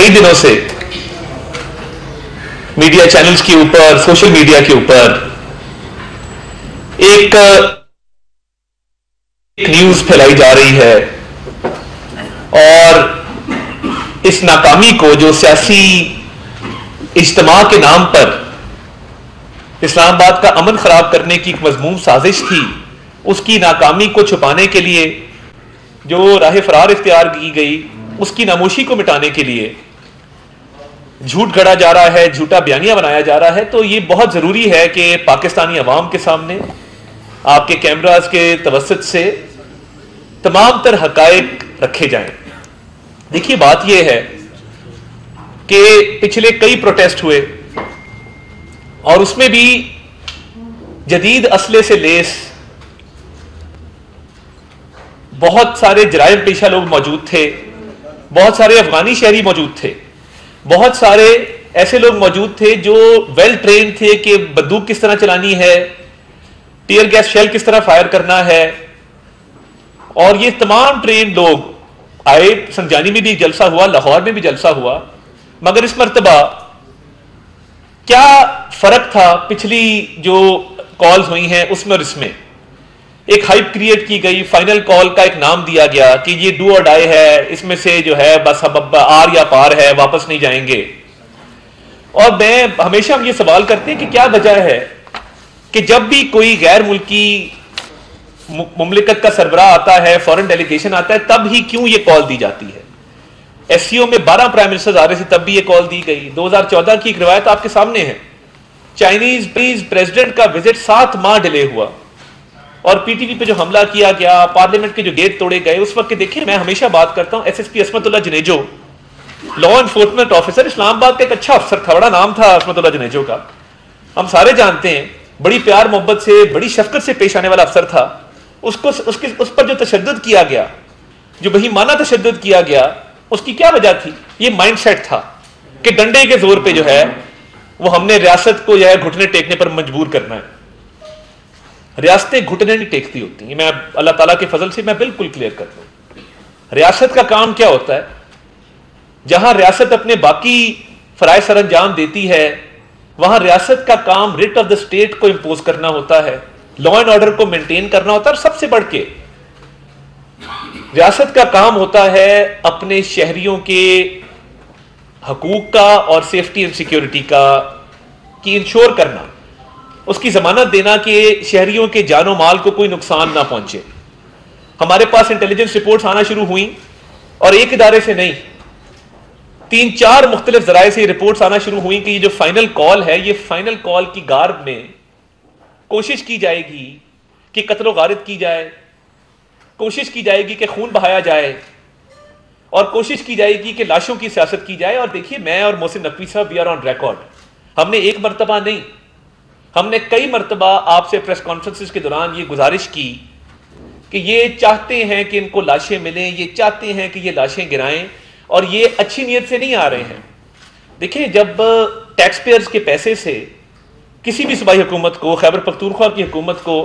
कई दिनों से मीडिया चैनल्स के ऊपर, सोशल मीडिया के ऊपर एक न्यूज फैलाई जा रही है और इस नाकामी को, जो सियासी इज्तिमा के नाम पर इस्लामाबाद का अमन खराब करने की एक मजमूम साजिश थी, उसकी नाकामी को छुपाने के लिए जो राह फरार इख्तियार की गई, उसकी नामोशी को मिटाने के लिए झूठ गढ़ा जा रहा है, झूठा बयानिया बनाया जा रहा है। तो ये बहुत जरूरी है कि पाकिस्तानी अवाम के सामने आपके कैमरास के तवस्सुत से तमाम तर हकायक रखे जाएं। देखिए, बात यह है कि पिछले कई प्रोटेस्ट हुए और उसमें भी जदीद असले से लेस बहुत सारे जराइम पेशा लोग मौजूद थे, बहुत सारे अफगानी शहरी मौजूद थे, बहुत सारे ऐसे लोग मौजूद थे जो वेल ट्रेन थे कि बंदूक किस तरह चलानी है, टीयर गैस शेल किस तरह फायर करना है। और ये तमाम ट्रेन लोग आए। संजानी में भी जलसा हुआ, लाहौर में भी जलसा हुआ, मगर इस मर्तबा क्या फर्क था पिछली जो कॉल्स हुई हैं उसमें और इसमें? एक हाइप क्रिएट की गई, फाइनल कॉल का एक नाम दिया गया कि ये डू और डाई है, इसमें से जो है बस अब आर या पार है, वापस नहीं जाएंगे। और मैं हमेशा हम ये सवाल करते हैं कि क्या वजह है कि जब भी कोई गैर मुल्की मुमलिकत का सरबराह आता है, फॉरेन डेलीगेशन आता है, तब ही क्यों ये कॉल दी जाती है? एससीओ में 12 प्राइम मिनिस्टर्स आ रहे थे, तब भी ये कॉल दी गई। 2014 की एक रिवायत आपके सामने है, चाइनीज प्रेसिडेंट का विजिट 7 माह डिले हुआ और पीटीवी पे जो हमला किया गया, पार्लियामेंट के जो गेट तोड़े गए, उस वक्त देखिए, मैं हमेशा बात करता हूं, SSP Asmatullah Janejo, law enforcement officer, Islamabad का एक अच्छा अफसर था, बड़ा नाम था अस्मतुल्लाह जनेजो का, हम सारे जानते हैं, बड़ी प्यार मोहब्बत से, बड़ी शफकत से पेश आने वाला अफसर था। उस पर जो तशद्दुद किया गया, जो बहीमाना तशद्दुद किया गया, उसकी क्या वजह थी? ये माइंडसेट था कि डंडे के जोर पे जो है वो हमने रियासत को जो है घुटने टेकने पर मजबूर करना है। रियासतें घुटने नहीं टेकती होती हैं, मैं अल्लाह ताला के फजल से मैं बिल्कुल क्लियर कर दूं। रियासत का काम क्या होता है? जहां रियासत अपने बाकी फराइज सर अंजाम देती है, वहां रियासत का काम रिट ऑफ द स्टेट को इंपोज करना होता है, लॉ एंड ऑर्डर को मेंटेन करना होता है, और सबसे बढ़ के रियासत का काम होता है अपने शहरियों के हकूक का और सेफ्टी एंड सिक्योरिटी का की इंश्योर करना, उसकी जमानत देना कि शहरियों के जानो माल को कोई नुकसान ना पहुंचे। हमारे पास इंटेलिजेंस रिपोर्ट्स आना शुरू हुई और एक इदारे से नहीं, 3-4 मुख्तलिफ जराए से रिपोर्ट्स आना शुरू हुई कि ये जो फाइनल कॉल है, ये फाइनल कॉल की गार्ब में कोशिश की जाएगी कि कत्लो गारिद की जाए, कोशिश की जाएगी कि खून बहाया जाए, और कोशिश की जाएगी कि लाशों की सियासत की जाए। और देखिए, मैं और मोहसिन नकवी साहब वी आर ऑन रिकॉर्ड, हमने एक मरतबा नहीं, हमने कई मरतबा आपसे प्रेस कॉन्फ्रेंसेस के दौरान ये गुजारिश की कि ये चाहते हैं कि इनको लाशें मिलें, ये चाहते हैं कि ये लाशें गिराएं, और ये अच्छी नीयत से नहीं आ रहे हैं। देखिए, जब टैक्स पेयर्स के पैसे से किसी भी सूबाई हुकूमत को, खैबर पख्तूनख्वा की हुकूमत को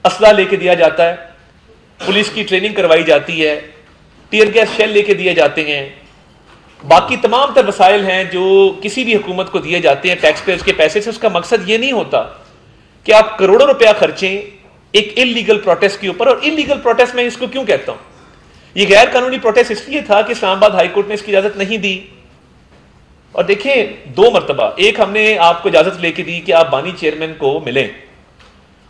असला लेके दिया जाता है, पुलिस की ट्रेनिंग करवाई जाती है, टीयर गैस शेल लेके दिए जाते हैं, बाकी तमाम तर वसाइल हैं जो किसी भी हुकूमत को दिए जाते हैं टैक्स पेयर्स के पैसे से, उसका मकसद ये नहीं होता कि आप करोड़ों रुपया खर्चें एक इलीगल प्रोटेस्ट के ऊपर। और इलीगल प्रोटेस्ट मैं इसको क्यों कहता हूं? ये गैर कानूनी प्रोटेस्ट इसलिए था कि इस्लामाबाद हाईकोर्ट ने इसकी इजाजत नहीं दी। और देखिए, 2 मरतबा, एक हमने आपको इजाजत लेके दी कि आप बानी चेयरमैन को मिलें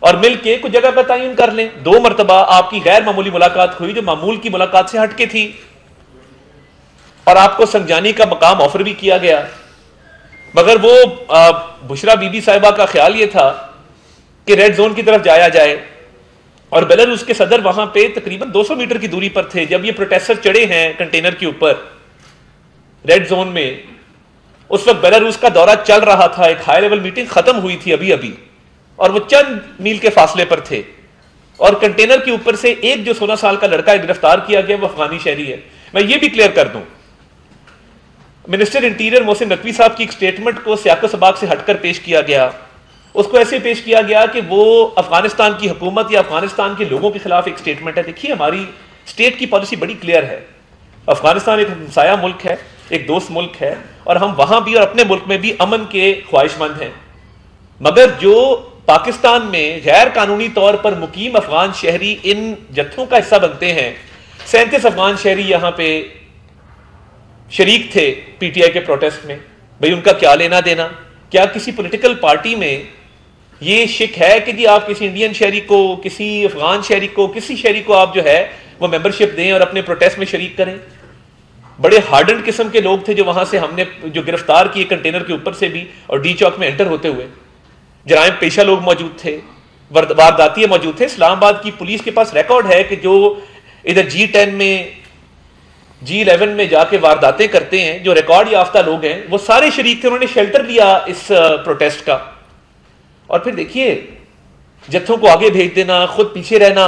और मिल के कुछ जगह पर तयन कर लें। 2 मरतबा आपकी गैर मामूली मुलाकात हुई जो मामूल की मुलाकात से हटके थी, और आपको संजानी का मकाम ऑफर भी किया गया, मगर वो बुशरा बीबी साहिबा का ख्याल ये था कि रेड जोन की तरफ जाया जाए, और बेलारूस के सदर वहां पे तकरीबन 200 मीटर की दूरी पर थे। जब ये प्रोटेस्टर चढ़े हैं कंटेनर के ऊपर रेड जोन में, उस वक्त बेलारूस का दौरा चल रहा था, एक हाई लेवल मीटिंग खत्म हुई थी अभी अभी, और वो चंद मील के फासले पर थे, और कंटेनर के ऊपर से एक जो 16 साल का लड़का गिरफ्तार किया गया, वो अफगानी शहरी है। मैं ये भी क्लियर कर दूं, मिनिस्टर इंटीरियर मोहसिन नकवी साहब की एक स्टेटमेंट को सियाको सबाक से हटकर पेश किया गया, उसको ऐसे पेश किया गया कि वो अफगानिस्तान की हुकूमत या अफगानिस्तान के लोगों के खिलाफ एक स्टेटमेंट है। देखिए, हमारी स्टेट की पॉलिसी बड़ी क्लियर है, अफगानिस्तान एक हमसाया मुल्क है, एक दोस्त मुल्क है और हम वहां भी और अपने मुल्क में भी अमन के ख्वाहिशमंद हैं। मगर जो पाकिस्तान में गैर कानूनी तौर पर मुकीम अफगान शहरी इन जत्थों का हिस्सा बनते हैं, 37 अफगान शहरी यहां पे शरीक थे पीटीआई के प्रोटेस्ट में, भाई उनका क्या लेना देना? क्या किसी पॉलिटिकल पार्टी में ये शिक है कि जी आप किसी इंडियन शहरी को, किसी अफगान शहरी को, किसी शहरी को आप जो है वो मेंबरशिप दें और अपने प्रोटेस्ट में शरीक करें? बड़े हार्डन किस्म के लोग थे जो वहां से हमने जो गिरफ्तार किए कंटेनर के ऊपर से भी और डी चौक में एंटर होते हुए। जराइम पेशा लोग मौजूद थे, वारदाती मौजूद थे। इस्लामाबाद की पुलिस के पास रिकॉर्ड है कि जो इधर G10 में, G11 में जाके वारदातें करते हैं, जो रिकॉर्ड याफ्ता लोग हैं, वो सारे शरीक थे। उन्होंने शेल्टर लिया इस प्रोटेस्ट का। और फिर देखिए जत्थों को आगे भेज देना, खुद पीछे रहना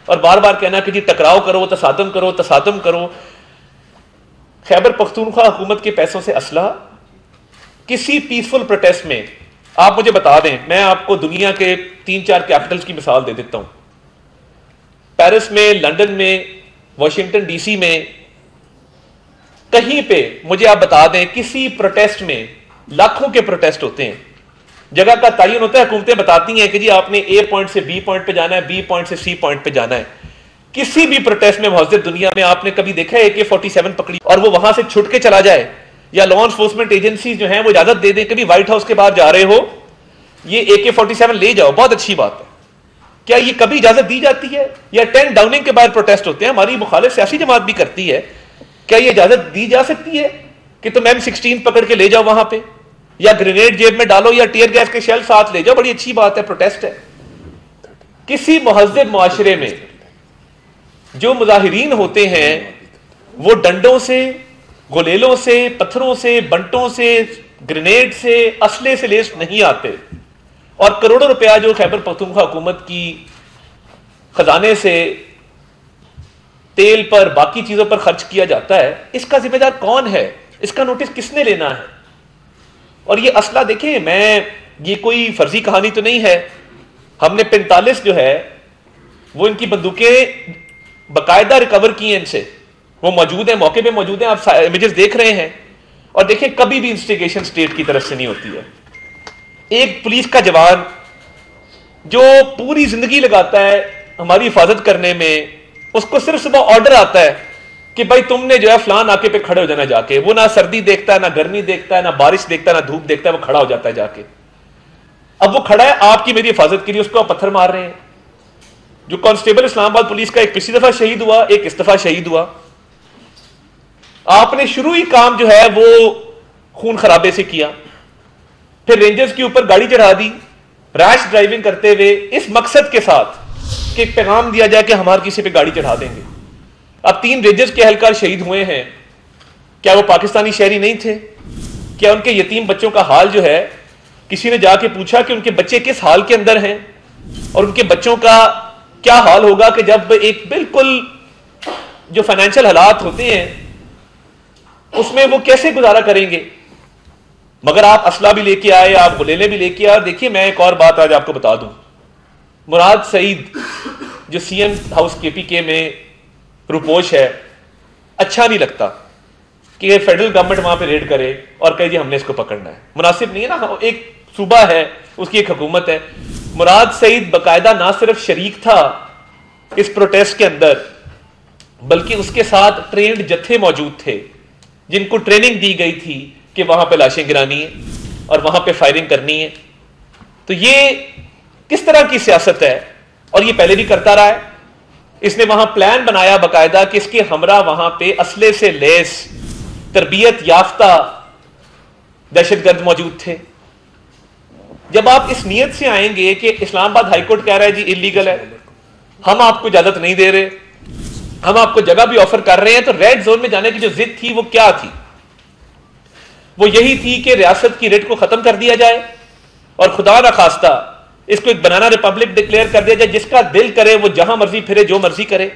और बार बार कहना कि जी टकराव करो, तसादम करो, तसादम करो। खैबर पख्तूनख्वा हुकूमत के पैसों से असला किसी पीसफुल प्रोटेस्ट में, आप मुझे बता दें, मैं आपको दुनिया के 3-4 कैपिटल्स की मिसाल दे देता हूं। पेरिस में, लंदन में, वॉशिंगटन डीसी में, कहीं पे मुझे आप बता दें किसी प्रोटेस्ट में लाखों के प्रोटेस्ट होते हैं, जगह का तयन होता है, हुकूमतें बताती हैं कि जी आपने ए पॉइंट से बी पॉइंट पे जाना है, बी पॉइंट से सी पॉइंट पे जाना है। किसी भी प्रोटेस्ट में मुहज्जर दुनिया में आपने कभी देखा है AK-47 पकड़ी और वो वहां से छुट के चला जाए, या लॉ एनफोर्समेंट एजेंसी जो है वो इजाजत दे दें, कभी व्हाइट हाउस के बाहर जा रहे हो, ये AK-47 ले जाओ, बहुत अच्छी बात है। क्या ये कभी इजाजत दी जाती है? या 10 डाउनिंग के बाहर प्रोटेस्ट होते हैं, हमारी मुखालिफ सियासी जमात भी करती है, क्या ये इजाजत दी जा सकती है कि तुम M16 पकड़ के ले जाओ वहां पे, या ग्रेनेड जेब में डालो, या टीयर गैस के शेल साथ ले जाओ? बड़ी अच्छी बात है, प्रोटेस्ट है। किसी मुहज्जब मुआशरे में जो मुजाहिरीन होते हैं वो डंडों से, गुलेलों से, पत्थरों से, बंटों से, ग्रेनेड से, असले से लेस नहीं आते। और करोड़ों रुपया जो खैबर पख्तूनख्वा हुकूमत की खजाने से तेल पर, बाकी चीजों पर खर्च किया जाता है, इसका जिम्मेदार कौन है? इसका नोटिस किसने लेना है? और ये असला देखें, ये कोई फर्जी कहानी तो नहीं है। हमने 45 जो है वो इनकी बंदूकें बाकायदा रिकवर की हैं इनसे, वो मौजूद है, मौके पे मौजूद है, आप इमेजेस देख रहे हैं। और देखें कभी भी इंस्टिगेशन स्टेट की तरफ से नहीं होती है। एक पुलिस का जवान जो पूरी जिंदगी लगाता है हमारी हिफाजत करने में, उसको सिर्फ सुबह ऑर्डर आता है कि भाई तुमने जो है फलान नाके पे खड़े हो जाना जाके। वो ना सर्दी देखता है, ना गर्मी देखता है, ना बारिश देखता है, ना धूप देखता है, वो खड़ा हो जाता है जाके। अब वो खड़ा है आपकी मेरी हिफाजत के लिए, उसको आप पत्थर मार रहे हैं। जो कांस्टेबल इस्लामाबाद पुलिस का एक पिछली दफा शहीद हुआ, एक इस दफा शहीद हुआ। आपने शुरू ही काम जो है वो खून खराबे से किया, फिर रेंजर्स के ऊपर गाड़ी चढ़ा दी रैश ड्राइविंग करते हुए, इस मकसद के साथ कि एक पैगाम दिया जाए कि हमारे किसी पे गाड़ी चढ़ा देंगे। अब 3 रेंजर्स के एहलकार शहीद हुए हैं। क्या वो पाकिस्तानी शहरी नहीं थे? क्या उनके यतीम बच्चों का हाल जो है, किसी ने जाके पूछा कि उनके बच्चे किस हाल के अंदर हैं और उनके बच्चों का क्या हाल होगा कि जब एक बिल्कुल जो फाइनेंशियल हालात होते हैं उसमें वो कैसे गुजारा करेंगे? मगर आप असला भी लेके आए, आप गुलेले भी लेके आए। देखिए मैं एक और बात आज आपको बता दूं, मुराद सईद जो CM हाउस KPK में रुपोश है, अच्छा नहीं लगता कि फेडरल गवर्नमेंट वहां पे रेड करे और कहे जी हमने इसको पकड़ना है। मुनासिब नहीं है ना, एक सूबा है, उसकी एक हुकूमत है। मुराद सईद बाकायदा ना सिर्फ शरीक था इस प्रोटेस्ट के अंदर, बल्कि उसके साथ ट्रेंड जत्थे मौजूद थे जिनको ट्रेनिंग दी गई थी कि वहां पे लाशें गिरानी है और वहां पे फायरिंग करनी है। तो ये किस तरह की सियासत है? और ये पहले भी करता रहा है। इसने वहां प्लान बनाया बाकायदा कि इसके हमरा वहां पे असले से लेस तरबियत याफ्ता दहशतगर्द मौजूद थे। जब आप इस नीयत से आएंगे कि इस्लामाबाद हाईकोर्ट कह रहा है जी इलीगल है, हम आपको इजाजत नहीं दे रहे, हम आपको जगह भी ऑफर कर रहे हैं, तो रेड जोन में जाने की जो जिद थी वो क्या थी? वो यही थी कि रियासत की रेड को खत्म कर दिया जाए और खुदा न खास्ता इसको एक बनाना रिपब्लिक डिक्लेयर कर दिया जाए, जिसका दिल करे वो जहां मर्जी फिरे, जो मर्जी करे।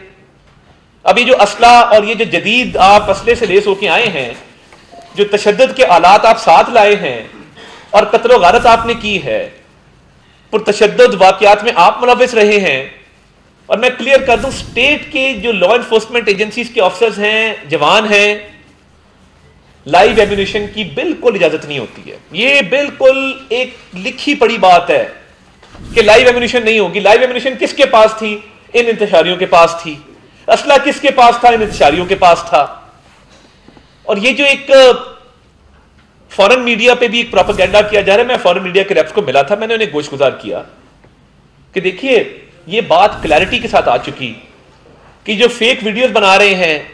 अभी जो असला और ये जो जदीद आप असले से लेस होके आए हैं, जो तशद्दुद के आलात आप साथ लाए हैं और कत्ल गारत आपने की है, पुरतशद्दुद वाकयात में आप मुलव्विस रहे हैं। और मैं क्लियर कर दूं, स्टेट के जो लॉ एनफोर्समेंट एजेंसीज के ऑफिसर्स हैं, जवान हैं, लाइव एम्यूनिशन की बिल्कुल इजाजत नहीं होती है। ये बिल्कुल एक लिखी पड़ी बात है कि लाइव एम्यूनिशन नहीं होगी। लाइव एम्यूनिशन किसके पास थी? इन इंतशारियों के पास थी। असला किसके पास था? इन इंतशारियों के पास था। और ये जो एक फॉरेन मीडिया पे भी एक प्रोपेगेंडा किया जा रहा है, मैं फॉरेन मीडिया के रेप्स को मिला था, मैंने उन्हें गोशगुजार किया कि देखिए ये बात क्लैरिटी के साथ आ चुकी कि जो फेक वीडियोस बना रहे हैं,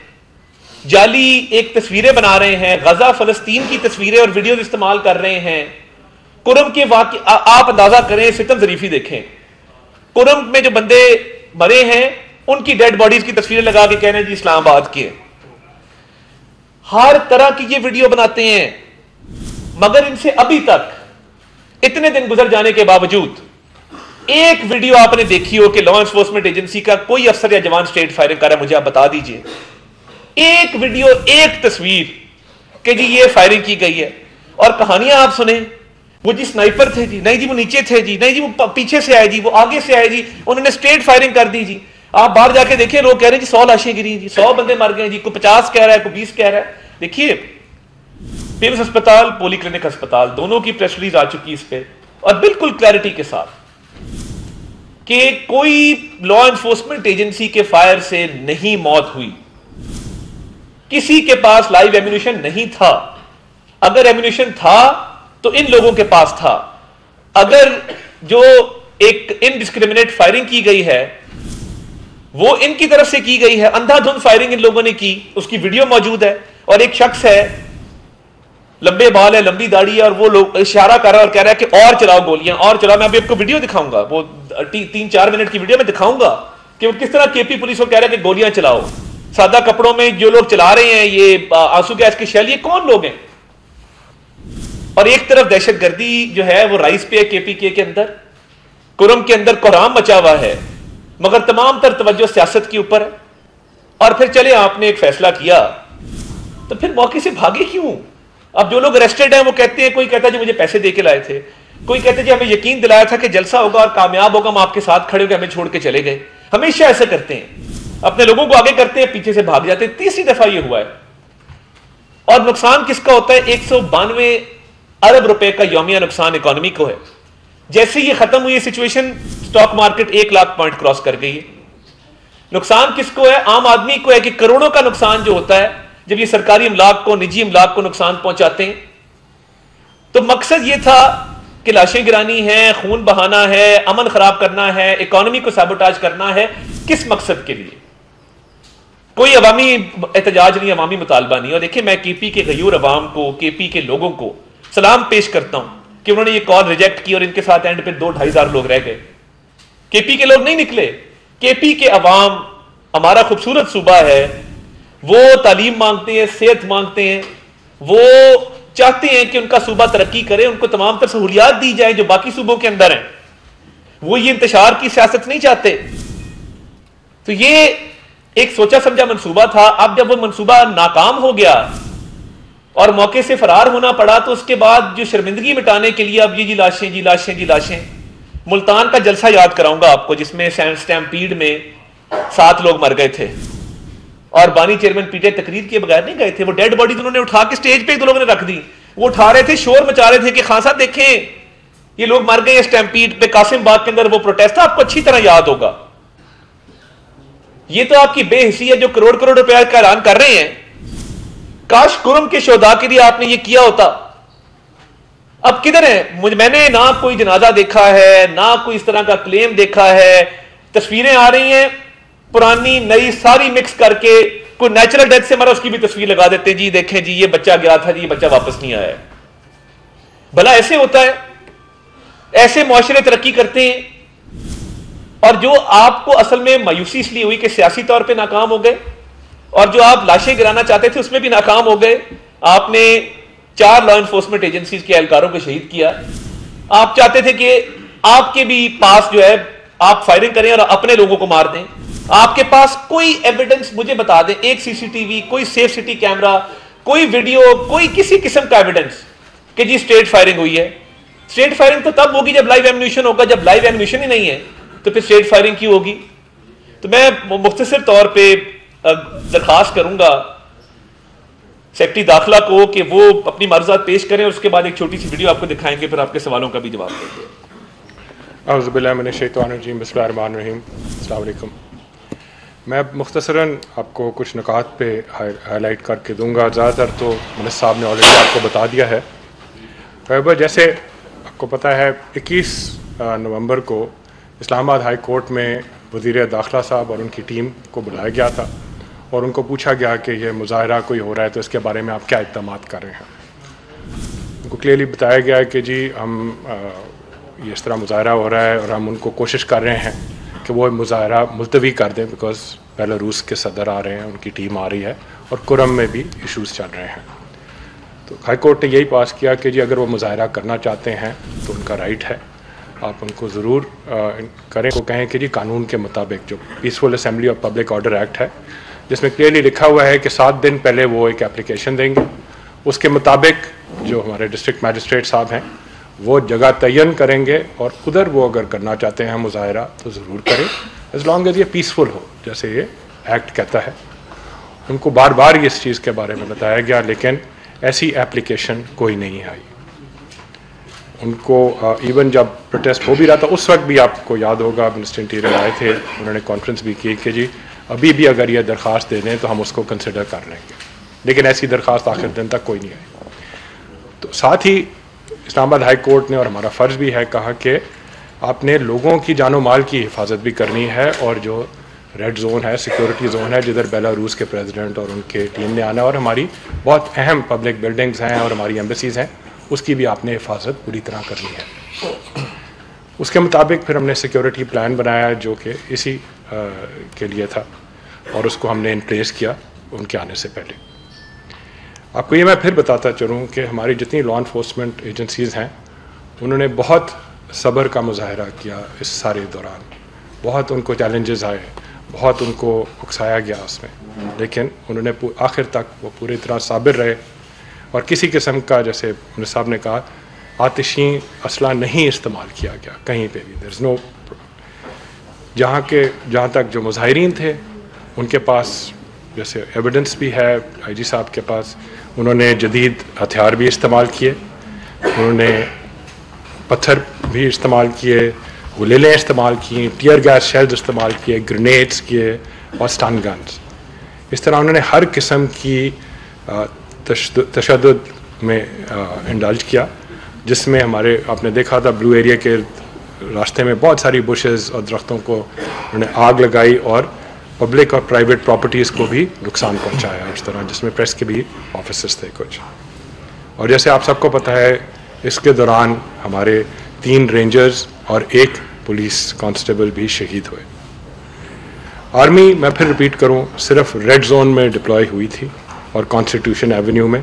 जाली एक तस्वीरें बना रहे हैं, गजा फलस्तीन की तस्वीरें और वीडियोस इस्तेमाल कर रहे हैं। कुरम के वाकई आप अंदाजा करें, सितम जरीफी देखें, कुरम में जो बंदे मरे हैं उनकी डेड बॉडीज की तस्वीरें लगा के कह रहे हैं जी इस्लामाबाद के। हर तरह की ये वीडियो बनाते हैं, मगर इनसे अभी तक इतने दिन गुजर जाने के बावजूद एक वीडियो आपने देखी हो कि लॉ एनफोर्समेंट एजेंसी का कोई अफसर या जवान स्ट्रेट फायरिंग कर रहा है? मुझे आप बता दीजिए एक वीडियो, एक तस्वीर कि जी ये फायरिंग की गई है। और कहानियां आप सुने, वो जी स्नाइपर थे जी, नहीं जी वो नीचे थे जी, नहीं जी वो पीछे से आए जी, वो आगे से आए जी, उन्होंने स्ट्रेट फायरिंग कर दी जी। आप बाहर जाके देखिए, लोग कह रहे हैं जी 100 लाशें गिरी जी, 100 बंदे मर गए जी, कोई 50 कह रहा है, कोई 20 कह रहा है। देखिए पिम्स अस्पताल, पॉली क्लिनिक अस्पताल, दोनों की प्रेस रिलीज आ चुकी इस पे, और बिल्कुल क्लैरिटी के साथ कि कोई लॉ एनफोर्समेंट एजेंसी के फायर से नहीं मौत हुई, किसी के पास लाइव एम्यूनिशन नहीं था। अगर एम्यूनिशन था तो इन लोगों के पास था। अगर जो एक इनडिस्क्रिमिनेट फायरिंग की गई है वो इनकी तरफ से की गई है, अंधाधुंध फायरिंग इन लोगों ने की, उसकी वीडियो मौजूद है। और एक शख्स है, लंबे बाल है, लंबी दाढ़ी है, और वो लोग इशारा कर रहा है और कह रहा है कि और चलाओ गोलियां, और चलाओ। मैं अभी आपको वीडियो दिखाऊंगा, वो 3-4 मिनट की वीडियो में दिखाऊंगा कि वो किस तरह केपी पुलिस को कह रहा है कि गोलियां चलाओ। सादा कपड़ों में जो लोग चला रहे हैं ये आंसू गैस की शैल, ये कौन लोग हैं? और एक तरफ दहशतगर्दी जो है वो राइस पे है केपीके के अंदर, कुरम के अंदर कोहराम मचा हुआ है, मगर तमाम तर तवज्जो सियासत के ऊपर है। और फिर चले आपने एक फैसला किया तो फिर मौके से भागे क्यों? अब जो लोग अरेस्टेड हैं वो कहते हैं, कोई कहता है जी मुझे पैसे दे के लाए थे, कोई कहते जी हमें यकीन दिलाया था कि जलसा होगा और कामयाब होगा, हम आपके साथ खड़े होकर हमें छोड़ के चले गए। हमेशा ऐसा करते हैं, अपने लोगों को आगे करते हैं, पीछे से भाग जाते हैं। तीसरी दफा ये हुआ है। और नुकसान किसका होता है? 192 अरब रुपए का यौमिया नुकसान इकोनॉमी को है। जैसे ये खत्म हुई situation, stock market 1 lakh point cross कर गई है। नुकसान किसको है? आम आदमी को है कि करोड़ों का नुकसान जो होता है जब ये सरकारी इमलाक को, निजी इमलाक को नुकसान पहुंचाते हैं। तो मकसद ये था कि लाशें गिरानी है, खून बहाना है, अमन खराब करना है, इकोनॉमी को साबोटाज करना है। किस मकसद के लिए? कोई अवामी एहतजाज नहीं, अवामी मुतालबा नहीं। और देखिए मैं केपी के गयूर अवाम को, केपी के लोगों को सलाम पेश करता हूं कि उन्होंने ये कॉल रिजेक्ट की और इनके साथ एंड पे 2-2.5 हजार लोग रह गए। केपी के लोग नहीं निकले, केपी के अवाम, हमारा खूबसूरत सूबा है, वो तालीम मांगते हैं, सेहत मांगते हैं, वो चाहते हैं कि उनका सूबा तरक्की करे, उनको तमाम तर सहूलियात दी जाए जो बाकी सूबों के अंदर हैं। वो ये इंतशार की सियासत नहीं चाहते। तो ये एक सोचा समझा मंसूबा था। अब जब वो मंसूबा नाकाम हो गया और मौके से फरार होना पड़ा, तो उसके बाद जो शर्मिंदगी मिटाने के लिए अब ये जी लाशें, जी लाशें, जी लाशें। मुल्तान का जलसा याद कराऊंगा आपको जिसमें स्टैम्पीड में 7 लोग मर गए थे और बानी चेयरमैन पीटे तकरीर के बगैर नहीं गए थे। वो डेड बॉडीज उन्होंने उठा के स्टेज पे 2 लोगों ने रख दी। वो उठा रहे थे, शोर मचा रहे थे कि खान साहब देखें ये लोग मर गए स्टैम्पीड पे। कासिम बाग के अंदर वो प्रोटेस्ट था, आपको अच्छी तरह याद होगा। ये तो आपकी बेहिसी है जो करोड़ करोड़ रुपया का ऐलान कर रहे हैं। काश कुरम के शोधा के लिए आपने ये किया होता। अब किधर है? मैंने ना कोई जनाजा देखा है, ना कोई इस तरह का क्लेम देखा है। तस्वीरें आ रही हैं पुरानी नई सारी मिक्स करके, कोई नेचुरल डेथ से मरा उसकी भी तस्वीर लगा देते हैं, जी देखें जी ये बच्चा गया था जी, ये बच्चा वापस नहीं आया। भला ऐसे होता है? ऐसे मुआशरे तरक्की करते हैं? और जो आपको असल में मायूसी इसलिए हुई कि सियासी तौर पे नाकाम हो गए, और जो आप लाशें गिराना चाहते थे उसमें भी नाकाम हो गए। आपने 4 लॉ एनफोर्समेंट एजेंसीज के एहलकारों को शहीद किया। आप चाहते थे कि आपके भी पास जो है आप फायरिंग करें और अपने लोगों को मार दें। आपके पास कोई एविडेंस मुझे बता दें, एक सीसीटीवी, कोई सेफ सिटी कैमरा, कोई वीडियो, कोई किसी किस्म का एविडेंस कि जी स्ट्रेट फायरिंग हुई है। स्ट्रेट फायरिंग तो तब होगी जब लाइव एम्यूनिशन होगा। जब लाइव एम्यूनिशन ही नहीं है तो फिर स्ट्रेट फायरिंग क्यों होगी? तो मैं मुख्तसर तौर पे दरखास्त करूंगा सेक्रेटरी दाखिला को कि वो अपनी मारूजात पेश करें, और उसके बाद एक छोटी सी वीडियो आपको दिखाएंगे, फिर आपके सवालों का भी जवाब देंगे। अस्सलामुअलैकुम। मैं मुख्तसरन आपको कुछ नुकात पे हाईलाइट करके दूंगा। ज़्यादातर तो मुनीस साहब ने ऑलरेडी आपको बता दिया है। जैसे आपको पता है 21 नवंबर को इस्लामाबाद हाई कोर्ट में वज़ीर दाखिला साहब और उनकी टीम को बुलाया गया था और उनको पूछा गया कि ये मुज़ाहरा कोई हो रहा है तो इसके बारे में आप क्या इक़दामात कर रहे हैं। उनको क्लियरली बताया गया कि जी हम ये इस तरह मुज़ाहरा हो रहा है और हम उनको कोशिश कर रहे हैं कि वो मुज़ाहरा मुलतवी कर दें, बिकॉज़ बेलारूस के सदर आ रहे हैं, उनकी टीम आ रही है और कुरम में भी इशूज़ चल रहे हैं। तो हाई कोर्ट ने यही पास किया कि जी अगर वो मुज़ाहरा करना चाहते हैं तो उनका राइट है, आप उनको ज़रूर करें। वो कहें कि जी कानून के मुताबिक जो पीसफुल असेंबली और पब्लिक ऑर्डर एक्ट है, जिसमें क्लियरली लिखा हुआ है कि 7 दिन पहले वो एक एप्लीकेशन देंगे, उसके मुताबिक जो हमारे डिस्ट्रिक्ट मैजिस्ट्रेट साहब हैं वो जगह तयन करेंगे और उधर वो अगर करना चाहते हैं मुज़ाहरा तो ज़रूर करें, एज़ लॉन्ग एज़ ये पीसफुल हो, जैसे ये एक्ट कहता है। उनको बार बार इस चीज़ के बारे में बताया गया, लेकिन ऐसी एप्लीकेशन कोई नहीं आई। उनको इवन जब प्रोटेस्ट हो भी रहा था उस वक्त भी आपको याद होगा मिनिस्टर इंटीरियर आए थे, उन्होंने कॉन्फ्रेंस भी की कि जी अभी भी अगर ये दरख्वास्त दे दें तो हम उसको कंसिडर कर लेंगे, लेकिन ऐसी दरख्वास्त आखिर दिन तक कोई नहीं आई। तो साथ ही इस्लामाबाद हाई कोर्ट ने, और हमारा फ़र्ज़ भी है, कहा कि आपने लोगों की जानो माल की हिफाजत भी करनी है और जो रेड जोन है, सिक्योरिटी जोन है, जिधर बेलारूस के प्रेसिडेंट और उनके टीम ने आना और हमारी बहुत अहम पब्लिक बिल्डिंग्स हैं और हमारी एम्बेसीज़ हैं, उसकी भी आपने हिफाजत पूरी तरह करनी है। उसके मुताबिक फिर हमने सिक्योरिटी प्लान बनाया जो कि इसी के लिए था और उसको हमने इन प्लेस किया उनके आने से पहले। आपको ये मैं फिर बताता चलूँ कि हमारी जितनी लॉ इन्फोर्समेंट एजेंसीज़ हैं उन्होंने बहुत सब्र का मुजाहरा किया इस सारे दौरान। बहुत उनको चैलेंजेस आए, बहुत उनको उकसाया गया उसमें, लेकिन उन्होंने आखिर तक वो पूरी तरह साबिर रहे और किसी किस्म का, जैसे मुनीस साहब ने कहा, आतिशी असला नहीं इस्तेमाल किया गया कहीं पे भी। देयर इज़ नो, जहाँ तक जो मुजाहिरीन थे उनके पास जैसे एविडेंस भी है आईजी साहब के पास, उन्होंने जदीद हथियार भी इस्तेमाल किए, उन्होंने पत्थर भी इस्तेमाल किए, गुलेलें इस्तेमाल की, टीयर गैस शेल्स इस्तेमाल किए, ग्रेनेड्स किए और स्टन गन्स। इस तरह उन्होंने हर किस्म की तशद्दुद में इंडल्ज किया, जिसमें हमारे आपने देखा था ब्लू एरिया के रास्ते में बहुत सारी बुशेस और दरख्तों को उन्होंने आग लगाई और पब्लिक और प्राइवेट प्रॉपर्टीज़ को भी नुकसान पहुंचाया इस तरह, जिसमें प्रेस के भी ऑफिसर्स थे कुछ। और जैसे आप सबको पता है इसके दौरान हमारे 3 रेंजर्स और 1 पुलिस कांस्टेबल भी शहीद हुए। आर्मी, मैं फिर रिपीट करूं, सिर्फ रेड जोन में डिप्लॉय हुई थी और कॉन्स्टिट्यूशन एवेन्यू में,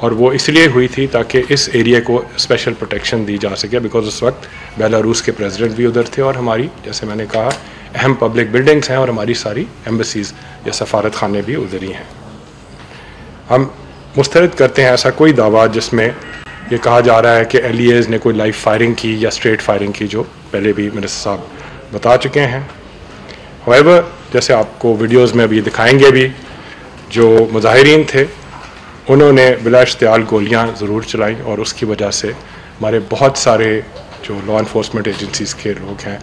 और वो इसलिए हुई थी ताकि इस एरिया को स्पेशल प्रोटेक्शन दी जा सके, बिकॉज उस वक्त बेलारूस के प्रेसिडेंट भी उधर थे और हमारी, जैसे मैंने कहा, अहम पब्लिक बिल्डिंग्स हैं और हमारी सारी एम्बेसीज़ या सफारत खाने भी उधर ही हैं। हम मुस्तरद करते हैं ऐसा कोई दावा जिसमें ये कहा जा रहा है कि LEAs ने कोई लाइव फायरिंग की या स्ट्रेट फायरिंग की, जो पहले भी मिनिस्टर साहब बता चुके हैं। हाउएवर, जैसे आपको वीडियोज़ में अभी दिखाएंगे भी, जो मुजाहिरीन थे उन्होंने बिला इश्तियाल गोलियाँ ज़रूर चलाई और उसकी वजह से हमारे बहुत सारे जो लॉ इन्फोर्समेंट एजेंसीज़ के लोग हैं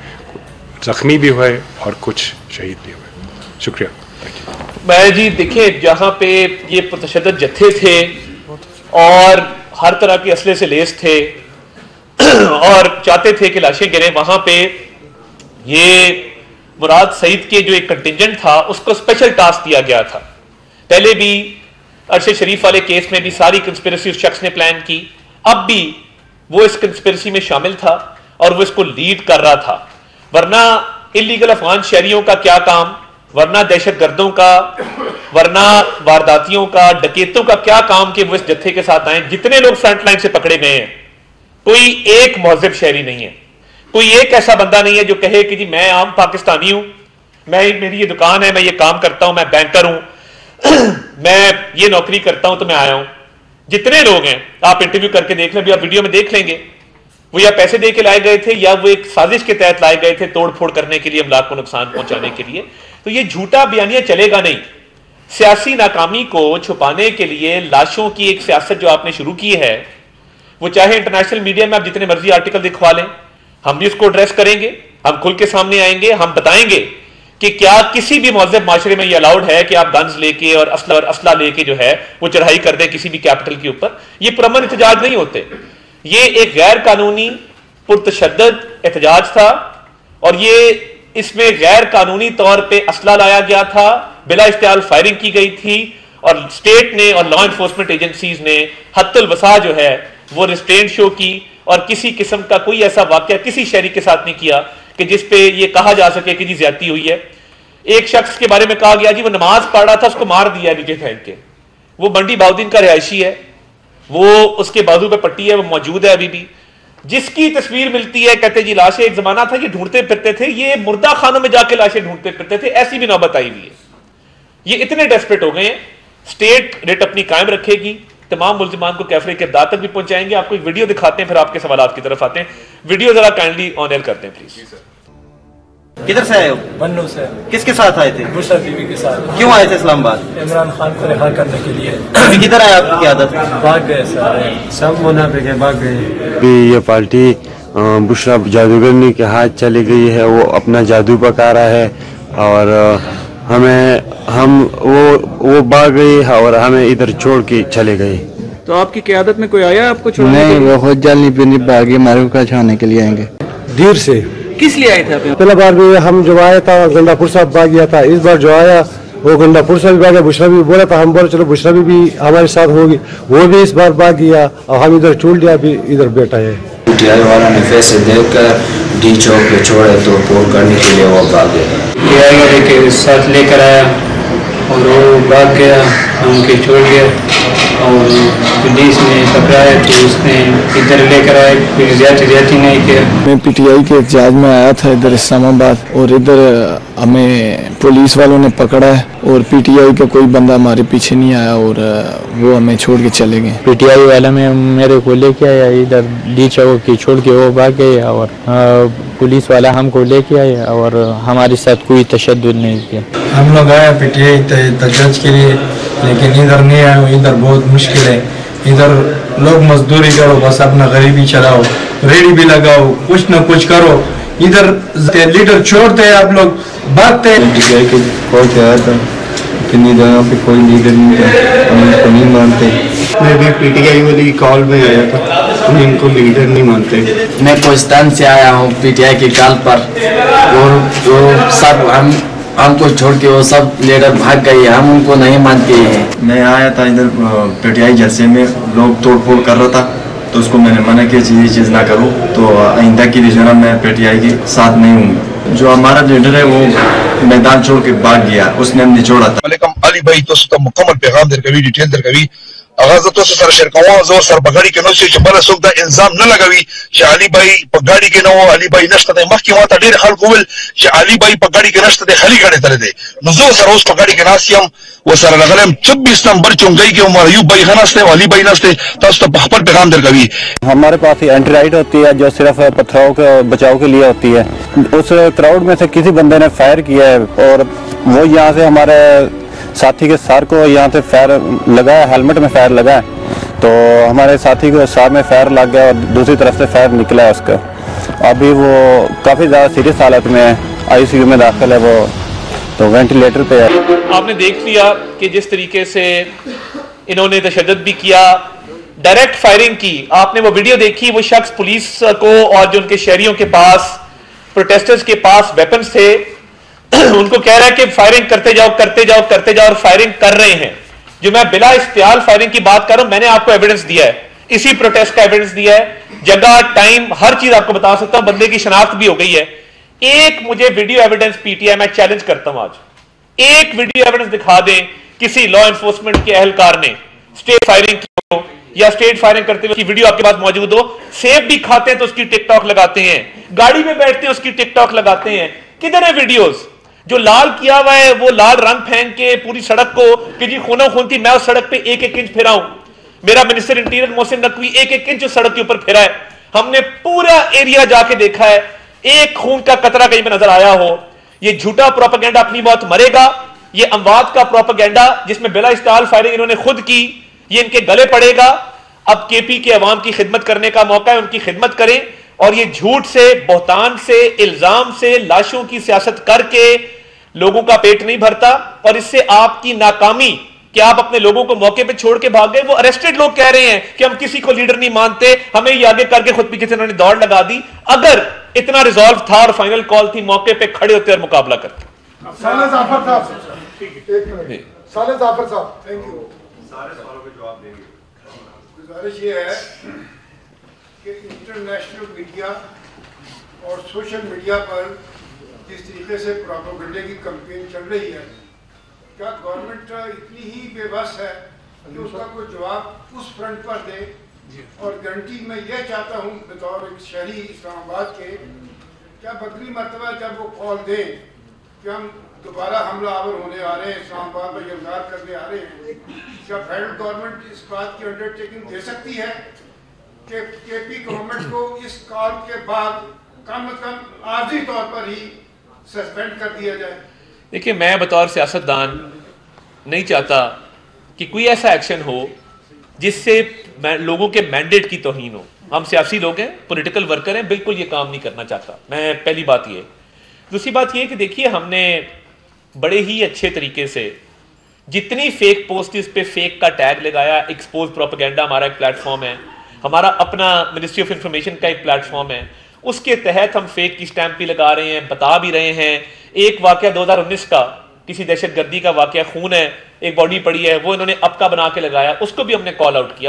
ज़ख्मी भी हुए और कुछ शहीद भी हुए। शुक्रिया। मैं जी देखिए, जहाँ पे ये पुरतशद्दुद जत्थे थे और हर तरह के असले से लेस थे और चाहते थे कि लाशें गिरें, वहाँ पे ये मुराद सईद के जो एक कंटिजेंट था उसको स्पेशल टास्क दिया गया था। पहले भी अरशद शरीफ वाले केस में भी सारी कंस्पिरेसी उस शख्स ने प्लान की, अब भी वो इस कंस्पिरेसी में शामिल था और वो इसको लीड कर रहा था। वरना इलीगल अफगान शहरियों का क्या काम, वरना दहशतगर्दों का, वरना वारदातियों का, डकैतों का क्या काम कि वो इस जत्थे के साथ आए। जितने लोग फ्रंट लाइन से पकड़े गए हैं, कोई एक महज़िब शहरी नहीं है, कोई एक ऐसा बंदा नहीं है जो कहे कि जी मैं आम पाकिस्तानी हूं, मेरी ये दुकान है, मैं ये काम करता हूं, मैं बैंकर हूं, मैं ये नौकरी करता हूं तो मैं आया हूं। जितने लोग हैं आप इंटरव्यू करके देख लें, भी आप वीडियो में देख लेंगे, वो या पैसे दे के लाए गए थे या वो एक साजिश के तहत लाए गए थे तोड़ फोड़ करने के लिए, अमलाक को नुकसान पहुंचाने के लिए। तो ये झूठा बयानिया चलेगा नहीं। सियासी नाकामी को छुपाने के लिए लाशों की एक सियासत जो आपने शुरू की है, वो चाहे इंटरनेशनल मीडिया में आप जितने मर्जी आर्टिकल दिखवा लें, हम भी उसको एड्रेस करेंगे, हम खुल के सामने आएंगे, हम बताएंगे कि क्या किसी भी महज़ब माशरे में यह अलाउड है कि आप गन्स लेके और असला लेके जो है वो चढ़ाई कर दें किसी भी कैपिटल के ऊपर। ये पुरअमन एहतजाज नहीं होते, ये एक गैर कानूनी पुरतशद्दद एहतजाज था और ये इसमें गैर कानूनी तौर पे असला लाया गया था, बिला इख्तियार फायरिंग की गई थी और स्टेट ने और लॉ एनफोर्समेंट एजेंसीज ने हद्दुल वसा जो है वो रिस्ट्रेंट शो की और किसी किस्म का कोई ऐसा वाकया किसी शहरी के साथ नहीं किया कि जिस पे ये कहा जा सके कि जी ज्यादती हुई है। एक शख्स के बारे में कहा गया जी वो नमाज पढ़ रहा था, उसको मार दिया नीचे फेंक के। वो मंडी बाउद्दीन का रिहायशी है, वो उसके बाजू पे पट्टी है, वो मौजूद है अभी भी। जिसकी तस्वीर मिलती है कहते जी लाशें, एक जमाना था ये ढूंढते फिरते थे, ये मुर्दा खानों में जाके लाशें ढूंढते फिरते थे, ऐसी भी नौबत आई हुई है। ये इतने डेस्परेट हो गए हैं। स्टेट रेट अपनी कायम रखेगी, तमाम मुल्जिमान को कैफरे के दाद तक भी पहुंचाएंगे। आपको एक वीडियो दिखाते हैं, फिर आपके सवाल की तरफ आते हैं। वीडियो जरा काइंडली ऑन एयर करते हैं प्लीज। किधर से आए हो? बन्नू से। किसके साथ आए थे? बुशरा बीवी के साथ। क्यों आए थे इस्लामाबाद? इमरान खान को रिहा करने के लिए। अभी किधर आए आपकी क़यादत? भाग गए सारे, सब मुनाफिक है, भाग गए। ये पार्टी बुशरा जादूगरनी के हाथ चली गई है, वो अपना जादू पका रहा है और हम वो भाग गई और हमें इधर छोड़ के चले गए। तो आपकी क़यादत में कोई आया आपको छोड़ने के लिए? नहीं, वो खुद जलनी पीनी भागी मारू का छाने के लिए आएंगे। देर से किस लिए आए थे आप? पहला बार भी हम जो आया था गंडापुर साहब भाग गया था, इस बार जो आया वो गंडापुर साहब भी भाग गया। बुशरा भी बोला था, हम बोले चलो बुशरा भी हमारे साथ होगी, वो भी इस बार भाग गया और हम इधर छोड़ दिया, अभी इधर बैठा है। पीटीआई वालों ने पैसे देकर डी चौक पे छोड़े तो पोल करने के लिए वो भाग गया। पीटीआई वाले के साथ लेकर आया और वो भाग गया, उनके छोड़ गया और पुलिस ने पकड़ाया तो उसने इधर लेकर आए, फिर ज्यादा नहीं किया। मैं पीटीआई के एहतजाज में आया था इधर इस्लामाबाद और इधर हमें पुलिस वालों ने पकड़ा है और पीटीआई का कोई बंदा हमारे पीछे नहीं आया और वो हमें छोड़ के चले गए। पीटीआई वाला में मेरे को लेके आया, इधर डी चौक की छोड़ के वो भाग गए और पुलिस वाला हमको लेके आया और हमारे साथ कोई तशद्दुद नहीं किया। हम लोग आए पीटीआई एहतजाज के लिए, लेकिन इधर नहीं आए। इधर बहुत मुश्किल है, इधर लोग मजदूरी करो, बस अपना गरीबी चलाओ, रेडी भी लगाओ, कुछ न कुछ करो। इधर लीडर छोड़ते हैं, आप लोग भागते हैं। पीटीआई के कॉल पे आया था, कितनी जगह पे कोई लीडर नहीं था, हम इनको नहीं मानते। मैं भी पीटीआई वाली कॉल में आया था, हम इनको लीडर नहीं मानते। मैं पाकिस्तान से आया हूँ पीटीआई की कॉल पर और वो सब हमको छोड़ के वो सब लीडर भाग गए, हम उनको नहीं मानते हैं। मैं आया था इधर पीटीआई जलसे में, लोग तोड़ फोड़ कर रहा था तो उसको मैंने मना किया ये चीज़ ना करूँ, तो आइंदा की जो है मैं पीटीआई के साथ नहीं हूँ। जो हमारा लीडर है वो मैदान छोड़ के भाग गया, उसने हमने छोड़ा था। अली भाई तो मुकम्मल पैगाम दर कभी डिटेल दर कभी आगाज तो सर शरकवा जोर सर बगाड़ी के नो से बल सुख इल्जाम न लगावी अली भाई पगाड़ी के नो अली भाई नष्ट मखी माता डेर खल कोवल अली भाई पगाड़ी के नष्ट खली गड़े तले दे नजो सर उस पगाड़ी के नासियम वो सर लगलम 24 नंबर चुंगई के उमर अयूब भाई खनस्ते अली भाई नस्ते तो बहपर पैगाम दर कभी। हमारे पास एंटी राइट होती है जो सिर्फ पत्थरों के बचाव के लिए होती है। उस क्राउड में से किसी बंदे ने फायर किया है और वो यहाँ से हमारे साथी के सर को यहाँ से फायर लगा है, हेलमेट में फायर लगा है, तो हमारे साथी को सर में फायर लग गया और दूसरी तरफ से फायर निकला है उसका। अभी वो काफ़ी ज़्यादा सीरियस हालत में है, आईसीयू में दाखिल है वो, तो वेंटिलेटर पे है। आपने देख लिया कि जिस तरीके से इन्होंने तशद्दुद भी किया, डायरेक्ट फायरिंग की। आपने वो वीडियो देखी, वो शख्स पुलिस को और जो उनके शहरियों के पास, प्रोटेस्टर्स के पास वेपन्स थे, उनको कह रहा है कि फायरिंग करते जाओ करते जाओ करते जाओ, और फायरिंग कर रहे हैं। जो मैं बिला इख्तियार फायरिंग की बात कर रहा हूं, मैंने आपको एविडेंस दिया है, इसी प्रोटेस्ट का एविडेंस दिया है, जगह टाइम हर चीज आपको बता सकता हूं, बंदे की शनाख्त भी हो गई है। एक मुझे वीडियो एविडेंस पीटीआई, मैं चैलेंज करता हूं आज, एक वीडियो एविडेंस दिखा दें किसी लॉ एनफोर्समेंट के एहलकार ने स्टेट फायरिंग की हो या स्टेट फायरिंग करते हुए की वीडियो आपके पास मौजूद हो। सेब भी खाते हैं तो उसकी टिकटॉक लगाते हैं, गाड़ी में बैठते हैं उसकी टिकटॉक लगाते हैं। किधर है वीडियोस? जो लाल किया हुआ है वो लाल रंग फेंक के पूरी सड़क को कि जी खूनो खून थी, मैं उस सड़क पे एक एक इंच फिरा हूं। मेरा मिनिस्टर इंटीरियर मोहसिन नकवी एक एक इंच सड़क के ऊपर फिरा है। हमने पूरा एरिया जाके देखा है, एक खून का कतरा कहीं पे नजर आया हो। ये झूठा प्रोपेगेंडा अपनी मौत मरेगा, ये अमवात का प्रोपेगेंडा जिसमें बिला इस्ताल फायरिंग इन्होंने खुद की, ये इनके गले पड़ेगा। अब केपी के अवाम की खिदमत करने का मौका है, उनकी खिदमत करें और ये झूठ से, बहतान से, इल्जाम से, लाशों की सियासत करके लोगों का पेट नहीं भरता। और इससे आपकी नाकामी कि आप अपने लोगों को मौके पे छोड़ के भाग गए। वो अरेस्टेड लोग कह रहे हैं कि हम किसी को लीडर नहीं मानते, हमें ये आगे करके खुद पीछे से उन्होंने दौड़ लगा दी। अगर इतना रिजॉल्व था और फाइनल कॉल थी, मौके पे खड़े होते और मुकाबला करते। साले जाफर साहब, थैंक यू। सारे सवालों के जवाब देंगे। गुजारिश ये है कि इंटरनेशनल मीडिया और सोशल मीडिया पर जिस तरीके से प्रोपेगेंडा की कैंपेन चल रही है, क्या गवर्नमेंट इतनी ही बेबस है कि उसका कोई जवाब उस फ्रंट पर दे? और गारंटी मैं ये चाहता हूँ बतौर एक शहरी इस्लामाबाद के, क्या बकरी मरतबा जब वो कॉल दें कि हम दोबारा हमला आवर होने आ रहे हैं, इस्लामाबाद पर यलगार करने आ रहे हैं, क्या फेडरल गवर्नमेंट इस बात की अंडरटेकिंग दे सकती है कि केपी गवर्नमेंट को इस कॉल के बाद कम से कम आर्जी तौर पर ही सस्पेंड कर दिया जाए? देखिए, मैं बतौर सियासतदान नहीं चाहता कि कोई ऐसा एक्शन हो जिससे लोगों के मैंडेट की तौहीन हो। हम सियासी लोग हैं, पॉलिटिकल वर्कर हैं, बिल्कुल ये काम नहीं करना चाहता मैं। पहली बात ये। दूसरी बात ये कि देखिए, हमने बड़े ही अच्छे तरीके से जितनी फेक पोस्ट इस पे फेक का टैग लगाया, एक्सपोज प्रोपेगेंडा हमारा एक प्लेटफॉर्म है, हमारा अपना मिनिस्ट्री ऑफ इंफॉर्मेशन का एक प्लेटफॉर्म है, उसके तहत हम फेक की स्टैंप भी लगा रहे हैं, बता भी रहे हैं। एक वाकया 2019 का किसी दहशतगर्दी का वाकया, खून है, एक बॉडी पड़ी है, वो इन्होंने अब का बना के लगाया, उसको भी हमने कॉल आउट किया।